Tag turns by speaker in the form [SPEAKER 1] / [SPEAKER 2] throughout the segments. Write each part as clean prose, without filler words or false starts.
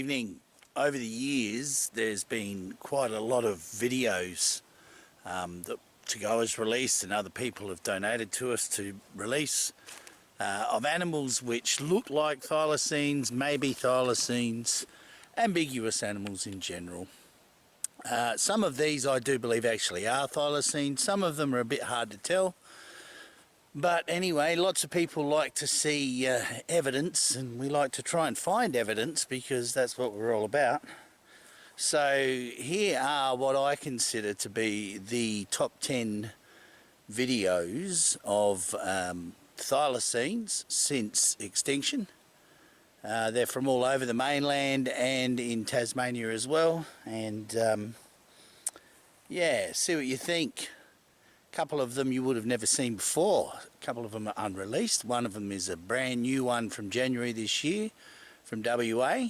[SPEAKER 1] evening. Over the years, there's been quite a lot of videos that To-Go has released and other people have donated to us to release of animals which look like thylacines, maybe thylacines, ambiguous animals in general. Some of these I do believe actually are thylacines. Some of them are a bit hard to tell. But anyway, lots of people like to see evidence, and we like to try and find evidence because that's what we're all about. So here are what I consider to be the top 10 videos of thylacines since extinction. They're from all over the mainland and in Tasmania as well. And yeah, see what you think. A couple of them you would have never seen before. A couple of them are unreleased. One of them is a brand new one from January this year from WA.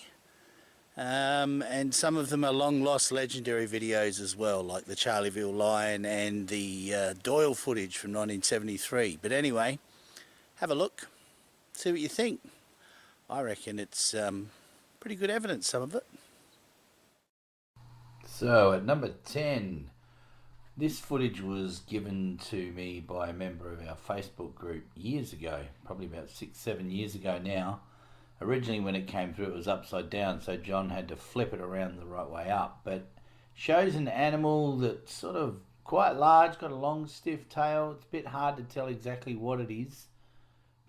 [SPEAKER 1] And some of them are long lost legendary videos as well, like the Charleville lion and the Doyle footage from 1973. But anyway, have a look, see what you think. I reckon it's pretty good evidence, some of it.
[SPEAKER 2] So at number 10, this footage was given to me by a member of our Facebook group years ago, probably about 6-7 years ago now. Originally when it came through it was upside down, so John had to flip it around the right way up. But shows an animal that's sort of quite large, got a long stiff tail. It's a bit hard to tell exactly what it is,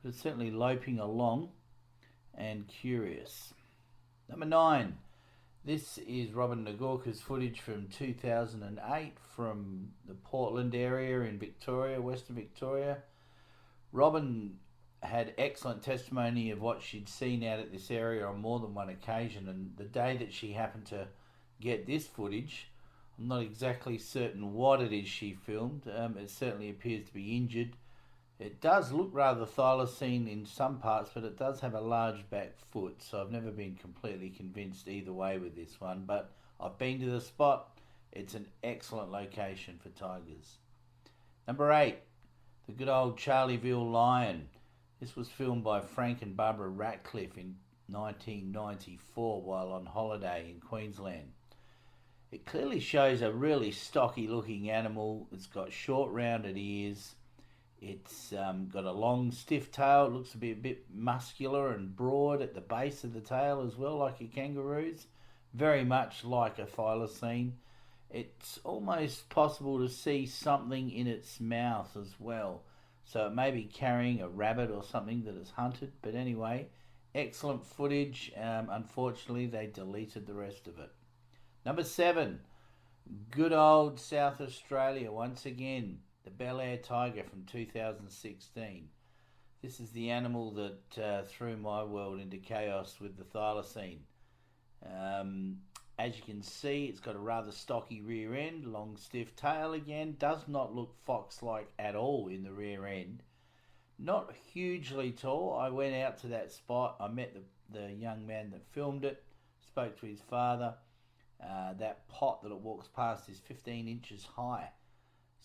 [SPEAKER 2] but it's certainly loping along and curious. Number 9. This is Robin Nagorka's footage from 2008 from the Portland area in Victoria, Western Victoria. Robin had excellent testimony of what she'd seen out at this area on more than one occasion, and the day that she happened to get this footage, I'm not exactly certain what it is she filmed. It certainly appears to be injured. It does look rather thylacine in some parts, but it does have a large back foot, so I've never been completely convinced either way with this one. But I've been to the spot. It's an excellent location for tigers. Number 8, the good old Charleville lion. This was filmed by Frank and Barbara Ratcliffe in 1994 while on holiday in Queensland. It clearly shows a really stocky looking animal. It's got short rounded ears. It's got a long stiff tail. It looks to be a bit muscular and broad at the base of the tail as well, like a kangaroo's. Very much like a thylacine. It's almost possible to see something in its mouth as well. So it may be carrying a rabbit or something that is hunted. But anyway, excellent footage. Unfortunately, they deleted the rest of it. Number 7, good old South Australia once again. The Bel Air tiger from 2016. This is the animal that threw my world into chaos with the thylacine. As you can see, it's got a rather stocky rear end, long stiff tail again. Does not look fox-like at all in the rear end. Not hugely tall. I went out to that spot. I met the young man that filmed it. Spoke to his father. That pot that it walks past is 15 inches high.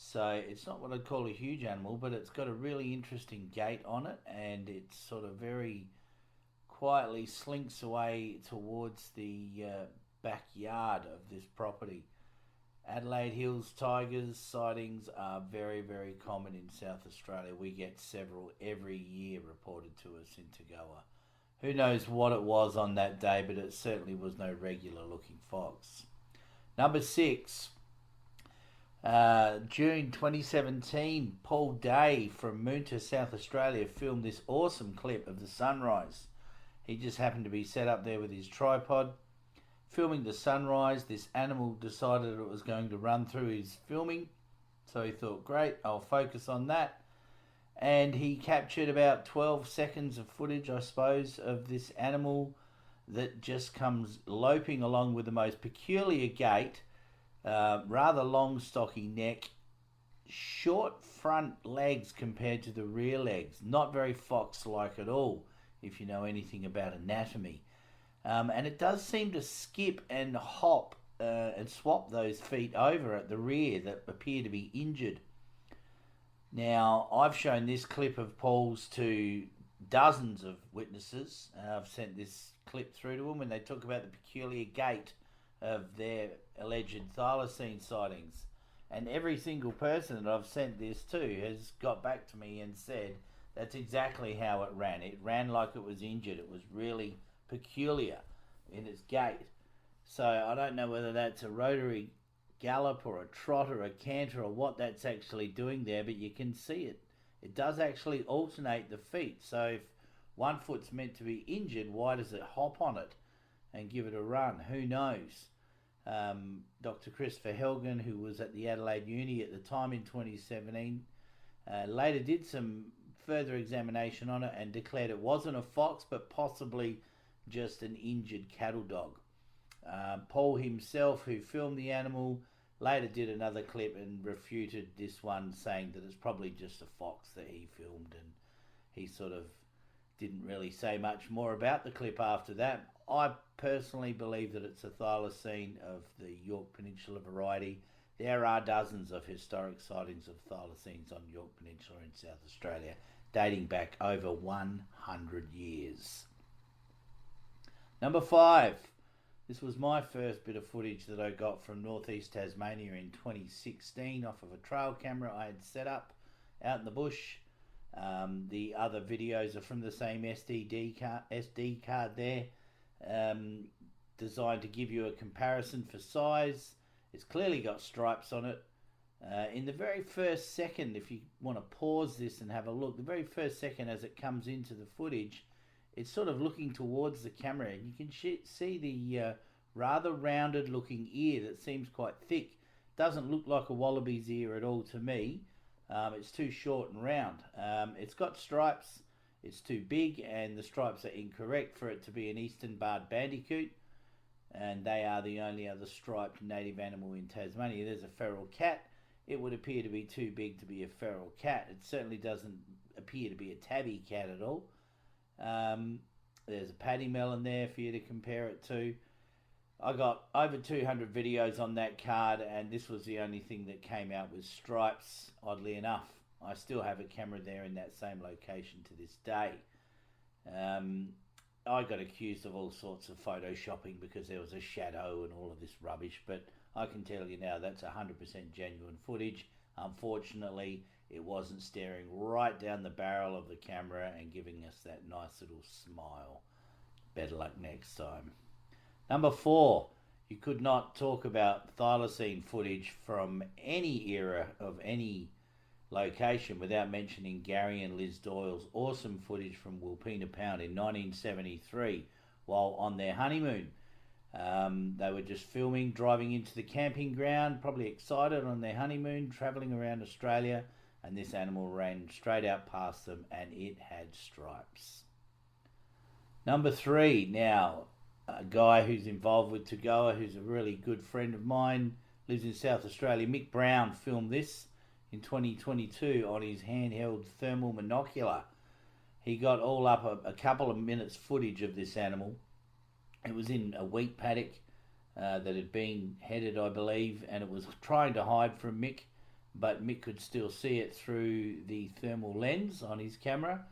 [SPEAKER 2] So it's not what I'd call a huge animal, but it's got a really interesting gait on it, and it sort of very quietly slinks away towards the backyard of this property. Adelaide Hills tigers sightings are very, very common in South Australia. We get several every year reported to us in Tagoa. Who knows what it was on that day, but it certainly was no regular looking fox. Number 6. June 2017, Paul Day from Moonta, South Australia, filmed this awesome clip of the sunrise. He just happened to be set up there with his tripod, filming the sunrise. This animal decided it was going to run through his filming, so he thought, great, I'll focus on that. And he captured about 12 seconds of footage, I suppose, of this animal that just comes loping along with the most peculiar gait. Rather long stocky neck, short front legs compared to the rear legs, not very fox-like at all if you know anything about anatomy, and it does seem to skip and hop and swap those feet over at the rear that appear to be injured. Now I've shown this clip of Paul's to dozens of witnesses. I've sent this clip through to them when they talk about the peculiar gait of their alleged thylacine sightings. And every single person that I've sent this to has got back to me and said that's exactly how it ran. It ran like it was injured. It was really peculiar in its gait. So I don't know whether that's a rotary gallop or a trot or a canter or what that's actually doing there, but you can see it. It does actually alternate the feet. So if one foot's meant to be injured, why does it hop on it and give it a run? Who knows? Dr. Christopher Helgen, who was at the Adelaide Uni at the time in 2017, later did some further examination on it and declared it wasn't a fox, but possibly just an injured cattle dog. Paul himself, who filmed the animal, later did another clip and refuted this one, saying that it's probably just a fox that he filmed, and he sort of didn't really say much more about the clip after that. I personally believe that it's a thylacine of the Yorke Peninsula variety. There are dozens of historic sightings of thylacines on Yorke Peninsula in South Australia, dating back over 100 years. Number 5. This was my first bit of footage that I got from northeast Tasmania in 2016 off of a trail camera I had set up out in the bush. The other videos are from the same SD card there, designed to give you a comparison for size. It's clearly got stripes on it. In the very first second, if you want to pause this and have a look, the very first second as it comes into the footage, it's sort of looking towards the camera, and you can see the rather rounded looking ear that seems quite thick. Doesn't look like a wallaby's ear at all to me. It's too short and round. It's got stripes. It's too big, and the stripes are incorrect for it to be an eastern barred bandicoot, and they are the only other striped native animal in Tasmania. There's a feral cat. It would appear to be too big to be a feral cat. It certainly doesn't appear to be a tabby cat at all. There's a paddy melon there for you to compare it to. I got over 200 videos on that card, and this was the only thing that came out with stripes, oddly enough. I still have a camera there in that same location to this day. I got accused of all sorts of photoshopping because there was a shadow and all of this rubbish, but I can tell you now that's 100% genuine footage. Unfortunately, it wasn't staring right down the barrel of the camera and giving us that nice little smile. Better luck next time. Number 4, you could not talk about thylacine footage from any era of any location without mentioning Gary and Liz Doyle's awesome footage from Wilpena Pound in 1973 while on their honeymoon. They were just filming, driving into the camping ground, probably excited on their honeymoon, travelling around Australia, and this animal ran straight out past them, and it had stripes. Number 3, now, a guy who's involved with Tagoa, who's a really good friend of mine, lives in South Australia. Mick Brown filmed this in 2022 on his handheld thermal monocular. He got all up a couple of minutes footage of this animal. It was in a wheat paddock that had been headed, I believe, and it was trying to hide from Mick, but Mick could still see it through the thermal lens on his camera.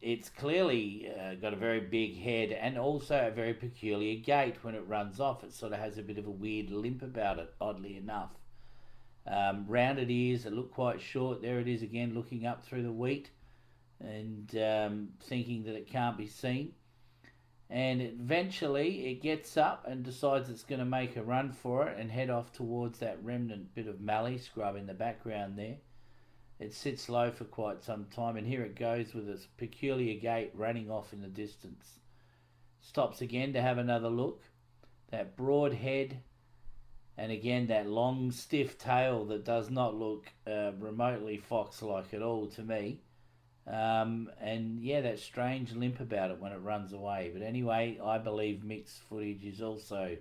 [SPEAKER 2] It's clearly got a very big head and also a very peculiar gait when it runs off. It sort of has a bit of a weird limp about it, oddly enough. Rounded ears that look quite short. There it is again, looking up through the wheat and thinking that it can't be seen. And eventually it gets up and decides it's going to make a run for it and head off towards that remnant bit of mallee scrub in the background there. It sits low for quite some time, and here it goes with its peculiar gait running off in the distance. Stops again to have another look. That broad head, and again that long stiff tail that does not look remotely fox-like at all to me. And yeah, that strange limp about it when it runs away. But anyway, I believe Mick's footage is also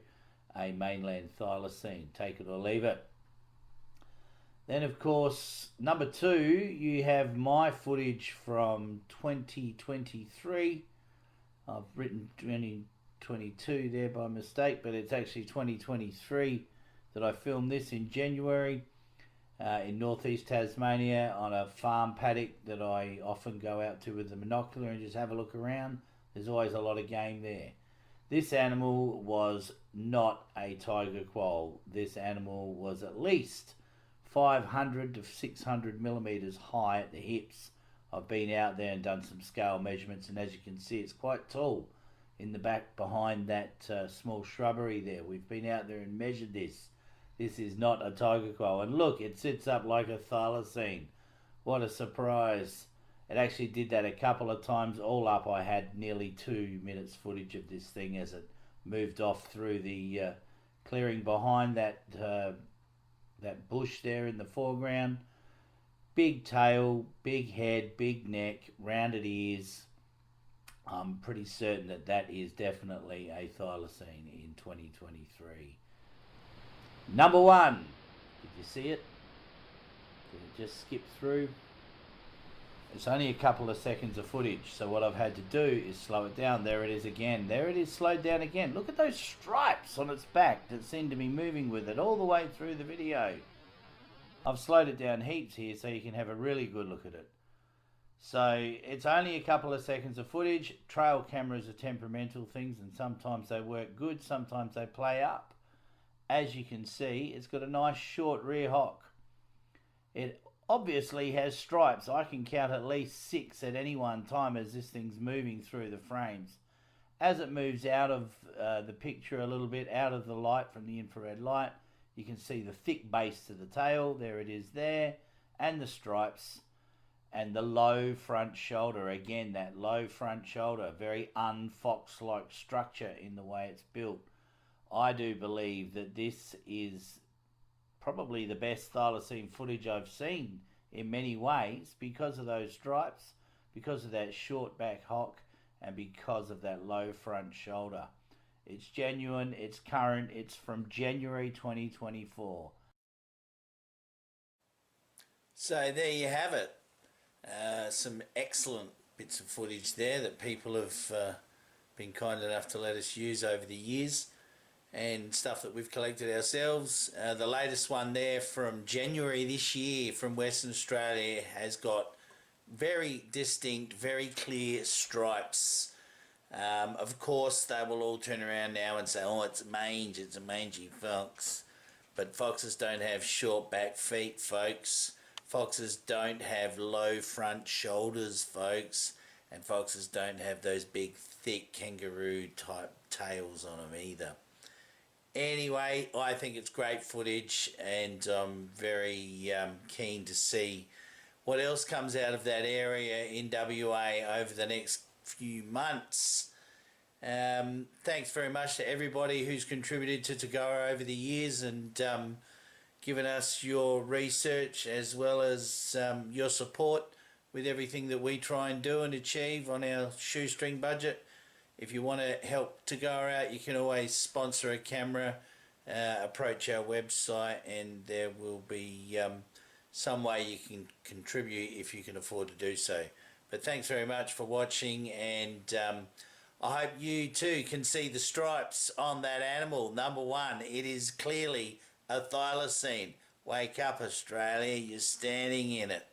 [SPEAKER 2] a mainland thylacine. Take it or leave it. Then, of course, number 2, you have my footage from 2023. I've written 2022 there by mistake, but it's actually 2023 that I filmed this in January. in northeast Tasmania on a farm paddock that I often go out to with the binocular and just have a look around. There's always a lot of game there. This animal was not a tiger quoll. This animal was at least 500 to 600 millimetres high at the hips. I've been out there and done some scale measurements, and as you can see, it's quite tall in the back behind that small shrubbery there. We've been out there and measured this. This is not a tiger quoll. And look, it sits up like a thylacine. What a surprise. It actually did that a couple of times. All up, I had nearly 2 minutes footage of this thing as it moved off through the clearing behind that that bush there in the foreground. Big tail, big head, big neck, rounded ears. I'm pretty certain that that is definitely a thylacine in 2023. Number 1. Did you see it? Did it just skip through? It's only a couple of seconds of footage, so what I've had to do is slow it down. There it is again. There it is slowed down again. Look at those stripes on its back that seem to be moving with it all the way through the video. I've slowed it down heaps here so you can have a really good look at it. So it's only a couple of seconds of footage. Trail cameras are temperamental things, and sometimes they work good, sometimes they play up. As you can see, it's got a nice short rear hock. It obviously has stripes. I can count at least 6 at any one time as this thing's moving through the frames. As it moves out of the picture a little bit, out of the light from the infrared light, you can see the thick base to the tail. There it is there. And the stripes. And the low front shoulder. Again, that low front shoulder. Very un-fox-like structure in the way it's built. I do believe that this is probably the best thylacine footage I've seen in many ways because of those stripes, because of that short back hock, and because of that low front shoulder. It's genuine, it's current, it's from January 2024.
[SPEAKER 1] So there you have it. Some excellent bits of footage there that people have been kind enough to let us use over the years, and stuff that we've collected ourselves. The latest one there from January this year from Western Australia has got very distinct, very clear stripes. Of course, they will all turn around now and say, oh, it's a mangy fox. But foxes don't have short back feet, folks. Foxes don't have low front shoulders, folks. And foxes don't have those big, thick kangaroo type tails on them either. Anyway, I think it's great footage, and I'm very keen to see what else comes out of that area in WA over the next few months. Thanks very much to everybody who's contributed to Tagora over the years and given us your research as well as your support with everything that we try and do and achieve on our shoestring budget. If you want to help Tagora out, you can always sponsor a camera, approach our website, and there will be some way you can contribute if you can afford to do so. But thanks very much for watching, and I hope you too can see the stripes on that animal. Number 1, it is clearly a thylacine. Wake up, Australia, you're standing in it.